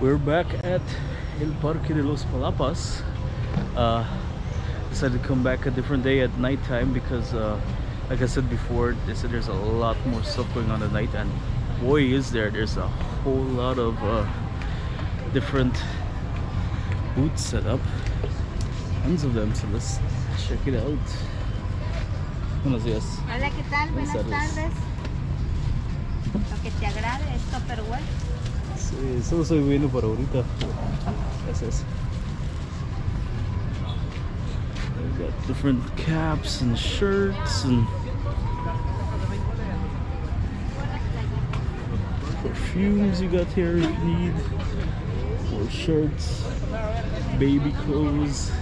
We're back at El Parque De Las Palapas. Decided to come back a different day at nighttime because like I said before, they said there's a lot more stuff going on at night, and boy is there's a whole lot of different booths set up, tons of them, so let's check it out. Buenos días. Hola, ¿qué tal? Buenas tardes. Lo que te agrade es Tupperware. Sí, solo estoy viendo para ahorita. Gracias. We've got different caps and shirts and perfumes you got here if you need. More shirts, baby clothes.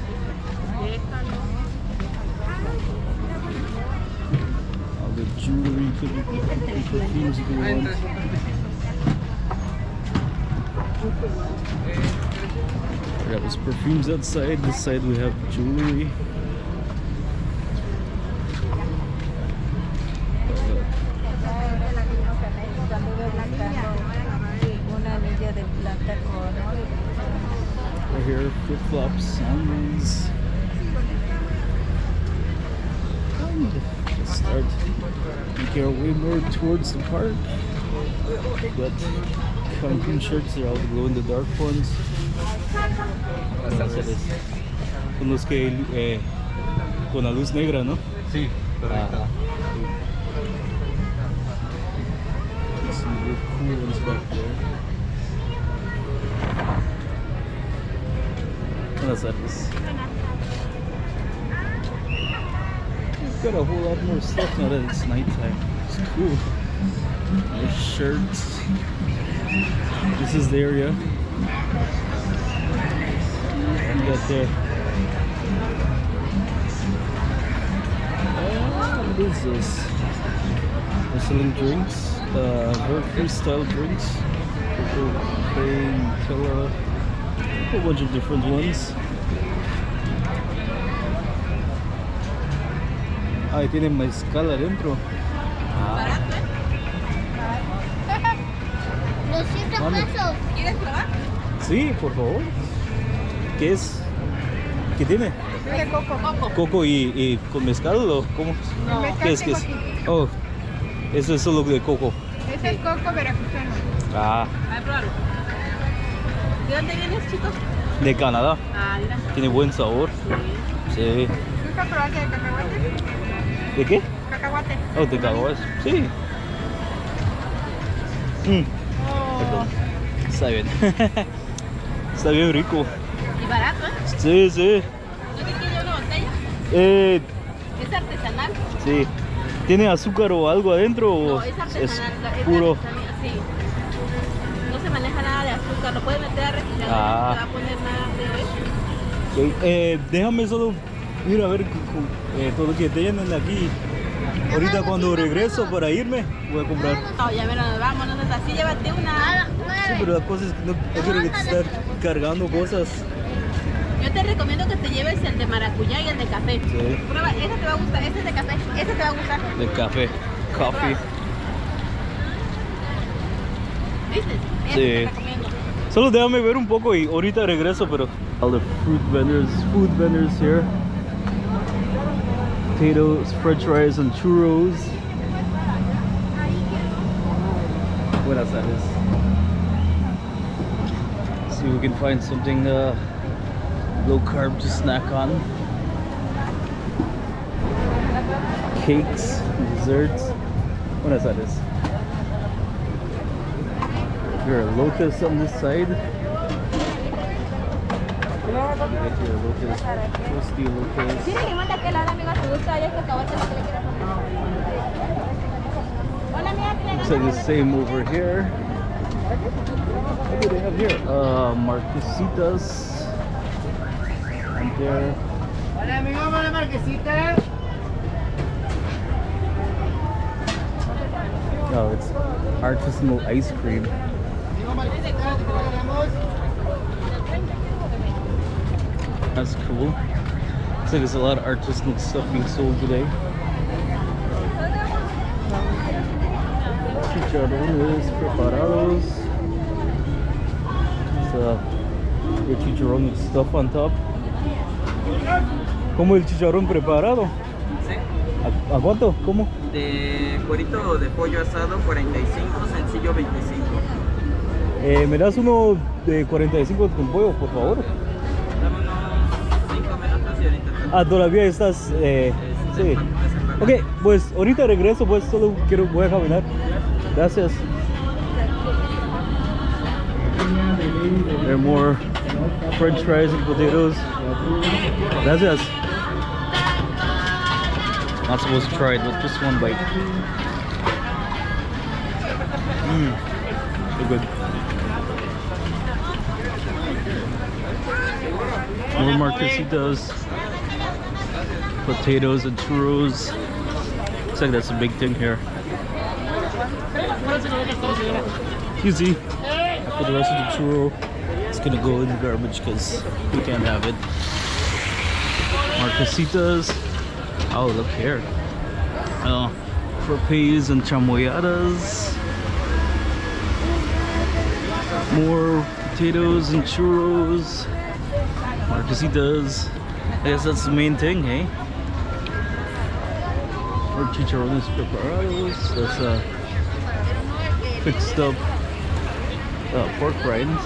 All the jewelry, perfumes you can want. That was perfumes outside. This side we have jewelry. Right here, flip-flops, sandals. And let's start making our way more towards the park. Got Cancun shirts, they're all the glow-in-the-dark ones. Con los que con la luz negra, ¿no? Sí, correcto. Some really cool ones back there. Buenas tardes. We've got a whole lot more stuff now that it's nighttime. It's cool. More shirts. This is the area. And you got there. What is this? They're selling drinks. Very freestyle drinks. Cocaine, Nutella, a whole bunch of different ones. Ah, y tienen mezcal adentro. Ah. 200 pesos. ¿Quieres probar? Sí, por favor. ¿Qué es? ¿Qué tiene? De coco. ¿Coco y con mezcal o cómo? No. ¿Qué es? ¿Qué es? Oh, eso es solo de coco. Ese es coco veracruzano. Ah, A ver, probarlo. ¿De dónde vienes, chicos? de Canadá. Ah, mira. Tiene buen sabor. Sí. ¿Nunca probaste de cacahuate? ¿De qué? Cacahuate. Oh, de cacahuate. Sí. Perdón. Está bien. Está bien rico. Y barato, ¿eh? Sí, sí. ¿No te quieres una botella? ¿Es artesanal? Sí. ¿Tiene azúcar o algo adentro? No, O es artesanal. Es puro. artesanal, sí. No se maneja nada de azúcar. Lo puedes meter a refrigerador. Ah. No te va a poner nada de eso. Déjame solo ir a ver todo lo que tienen aquí. Ahorita cuando regreso para irme voy a comprar. No, ya verán, nos vamos. No es así, llévate una. Sí, pero la cosa es que no quiero estar cargando cosas. Yo te recomiendo que te lleves el de maracuyá y el de café. Sí. Prueba, ese te va a gustar, ese es de café, ese te va a gustar. De café. Coffee. ¿Viste? Ese Sí. te recomiendo. Solo déjame ver un poco y ahorita regreso, pero... All the food vendors here. Potatoes, french fries and churros. Buenas tardes. See if we can find something low carb to snack on. Cakes, desserts. Buenas tardes. Here are lotus on this side. You get your lotus, toasty lotus. Tiene limón de aquel lado, amiga, si gusta, ya es cacahuate lo que le quieras poner. Hola, amiga, ¿qué le Looks like the same over here. What do they have here? Marquesitas. And there. Hola, amigo, hola, Marquesita. Oh, it's artisanal ice cream. That's cool. Looks like there's a lot of artisanal stuff being sold today. Chicharrones preparados. chicharrón with stuff on top. ¿Cómo el chicharrón preparado? Sí. ¿A cuánto? ¿Cómo? De cuerito de pollo asado 45, sencillo 25. ¿Me das uno de 45 con pollo, por favor? Dame unos 5 minutos y ahorita te... Ah, todavía estás... sí. Ok, pues ahorita regreso, pues solo voy a caminar. Gracias. There are more French fries and potatoes. Gracias. Not supposed to try it, but just one bite. So good. More marquesitas, potatoes and churros. Looks like that's a big thing here. Easy. After the rest of the churro, it's gonna go in the garbage because we can't have it. Marquesitas. Oh, look here. Frappes and chamoyadas. More potatoes and churros. Marquesitas. I guess that's the main thing, hey? Or chicharrones preparados. That's fixed up pork rinds.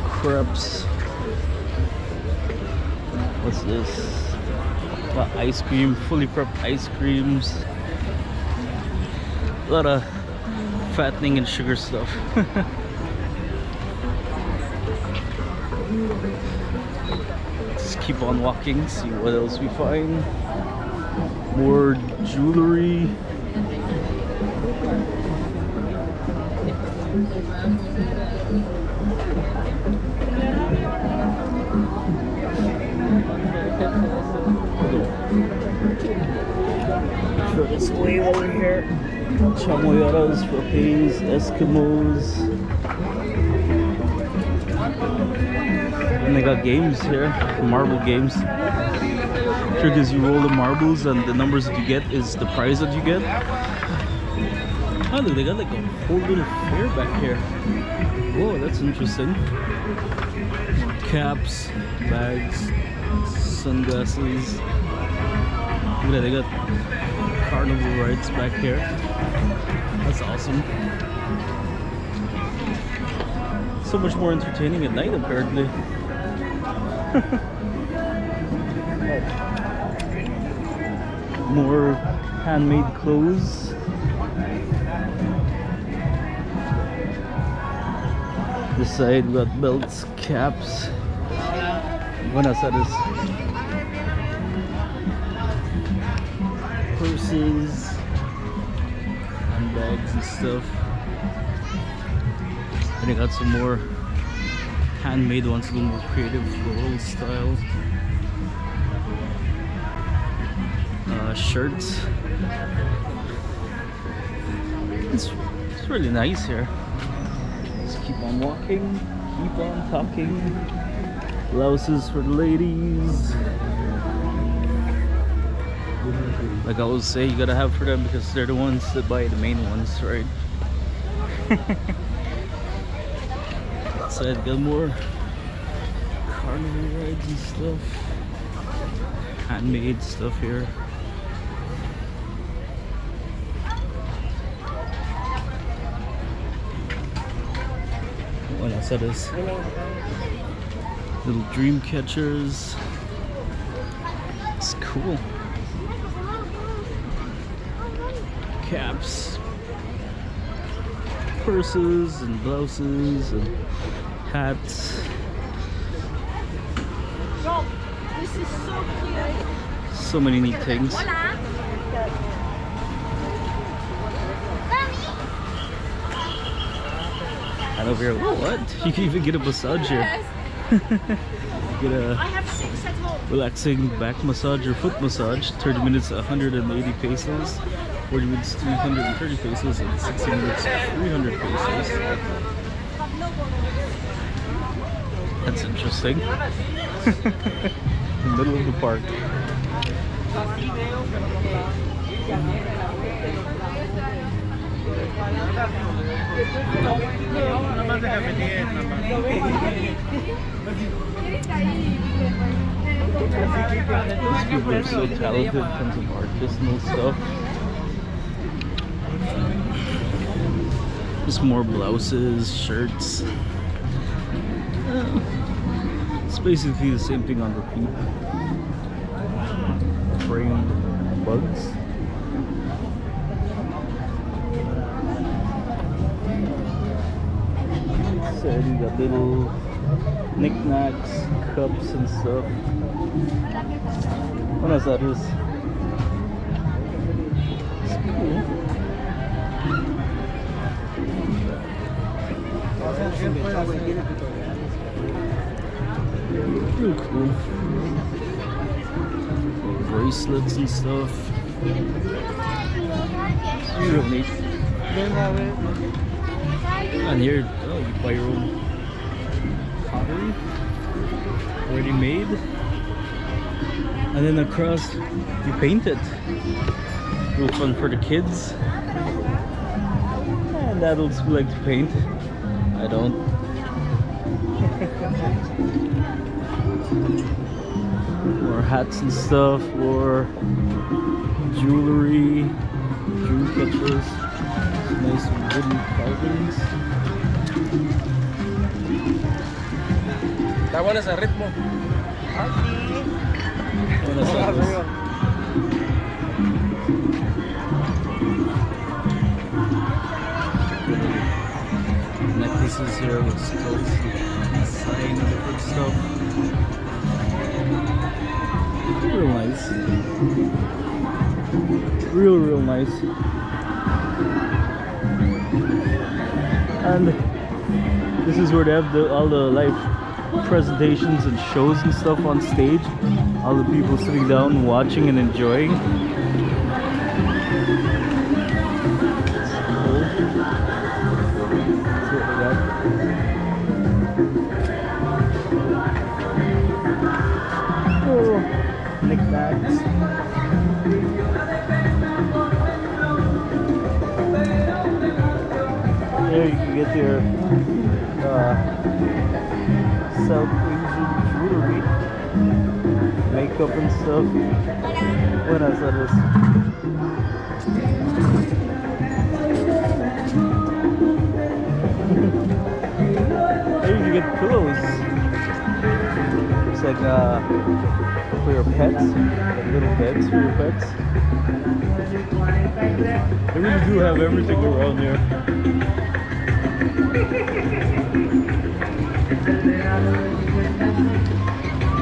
Crepes. What's this? Ice cream, fully prepped ice creams. A lot of fattening and sugar stuff. Let's keep on walking, see what else we find. More jewelry. Throw this way over here. Chamoyadas, frappes, Eskimos. And they got games here, marble games. Trick is you roll the marbles and the numbers that you get is the prize that you get. Oh look, they got like a whole little fair back here. Whoa, that's interesting. Caps, bags, sunglasses. Look at that, they got carnival rides back here. That's awesome. So much more entertaining at night apparently. More handmade clothes. This side we got belts, caps. Buenas tardes. Purses, handbags and stuff. And I got some more handmade ones, a little more creative, floral style. Shirts. It's really nice here. Let's keep on walking, keep on talking. Blouses for the ladies. Like I always say, you gotta have for them because they're the ones that buy the main ones, right? Outside, got more carnival rides and stuff. Handmade stuff here. What else that is? Little dream catchers. It's cool. Caps, purses and blouses and hats. This is so cute. So many neat things. And over here, what? You can even get a massage here. Get a relaxing back massage or foot massage. 30 minutes, 180 pesos. 40 minutes, 330 pesos, and 60 minutes, 300 pesos. That's interesting. In the middle of the park. These people are so talented in terms of artisanal stuff. Just more blouses, shirts. It's basically the same thing on repeat. Framed bugs. So you got little knickknacks, cups and stuff. What else that is? It's cool. Real cool. Bracelets and stuff. It's real neat. And here, oh, you buy your own pottery, already made. And then across, you paint it. Real fun for the kids. And adults who like to paint. I don't. More hats and stuff, or jewelry, jewel catchers, nice wooden carvings. Está bueno ese ritmo. Buenas tardes. Necklaces here with skulls and sign and different stuff. Real nice. Real nice. And this is where they have all the live presentations and shows and stuff on stage. All the people sitting down watching and enjoying. It's cool. That's what we got. Oh, knickknacks. There you can get your South Asian jewelry, makeup and stuff. Buenas tardes. Here you can get pillows. It's like for your pets, like little beds for your pets. They really do have everything around here.